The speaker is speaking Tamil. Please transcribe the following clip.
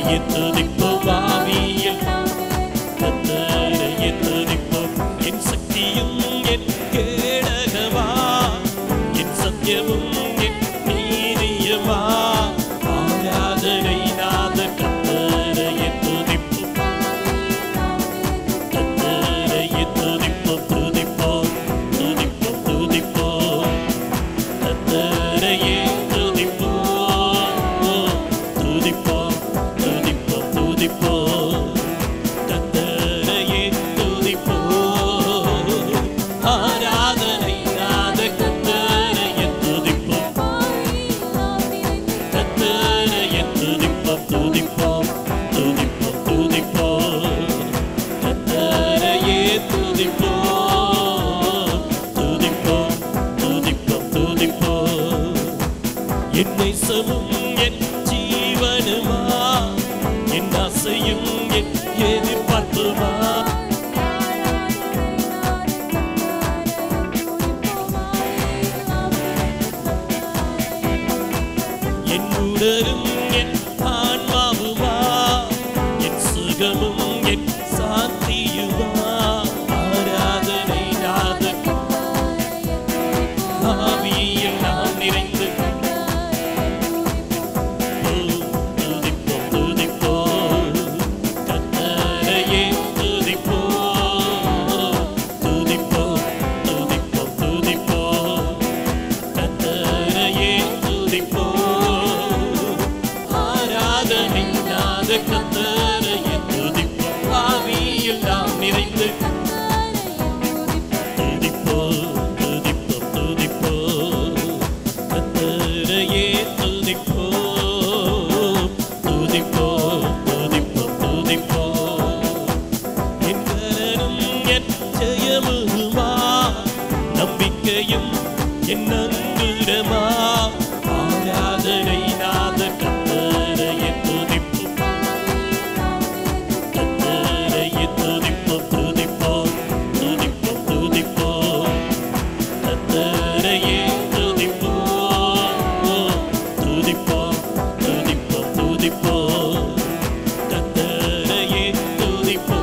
துதிப்போம் ஆவியில் கர்த்தரையே துதிப்போம். என் சக்தியும் என் கேடகமா, என் சத்தியமும் என் நீதியுமா, ஆராதனை நாத கர்த்தரையே துதிப்போம். கர்த்தரையே துதிப்போம் துதிப்போம் துதிப்போம் துதிப்போம். கர்த்தரையே துதிப்போம் துதிப்போம் துதிப்போம் துதிப்போம். கர்த்தரையே துதிப்போம். ஆராதனை நாத கர்த்தரையே துதிப்போம். கர்த்தரையே துதிப்போம் துதிப்போம் துதிப்போம் துதிப்போம். கர்த்தரையே துதிப்போம் துதிப்போம் துதிப்போம் துதிப்போம். என் நேசமும் என் ஜீவனுமா, என் ஆசையும் என் எதிர்பார்ப்புமா, என் உடலும் என் ஆன்மாவுமா, என் சுகமும் என் சாந்தியுமா, ஆராதனை நாத ஆவியில் நாம் நிறைந்து துதிப்போம் துதிப்போம். கர்த்தரையே துதிப்போம் துதிப்போம் துதிப்போம் துதிப்போம். கர்த்தரையே துதிப்போம். ஆராதனை நாத கர்த்தரையே துதிப்போம். ஆவியில் நாம் நிறைந்து துதிப்போம் துதிப்போம் துதிப்போம். கர்த்தரையே துதிப்போம் துதிப்போம் துதிப்போம் துதிப்போம். என் பலனும் என் ஜெயமுமா, நம்பிக்கையும் என் அங்குரமா, ஆராதனை நாத கர்த்தரையே துதிப்போம். கர்த்தரையே துதிப்போம் துதிப்போம் துதிப்போம் துதிப்போம். கர்த்தரையே துதிப்போம் துதிப்போம் துதிப்போம் துதிப்போம். கர்த்தரையே துதிப்போம்.